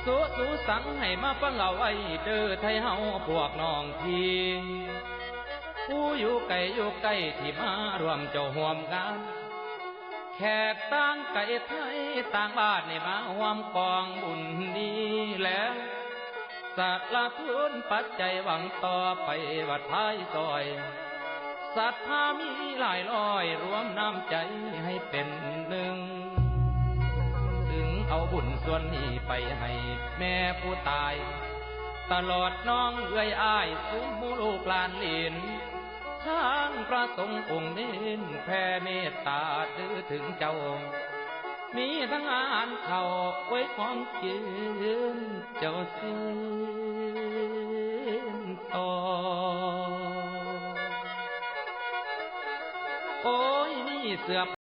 สู้สังให้มาฟังเอาไว้เด้อไทยเฮาพวกน้องพี่ผู้อยู่ไกลที่มารวมเจ้าห่วมงานแขกต่างไก่ไทยต่างบ้านในมาห่วมกองบุญนี้แล้วสัตว์ละทุนปัจจัยหวังต่อไปวัดท้ายซอยศรัทธามีหลายร้อยรวมน้ำใจให้เป็นหนึ่งถึงเอาบุญส่วนนี้ไปให้แม่ผู้ตายตลอดน้องเอื้อยอ้ายซุ้มมูลูกหลานเหลนทางพระสงฆ์องค์เน้นแผ่เมตตาดื้อถึงเจ้ามีทั้งอาหารข้าวไว้ของกินเจ้าสิ้นต่อโอ้ยมีเสื้อ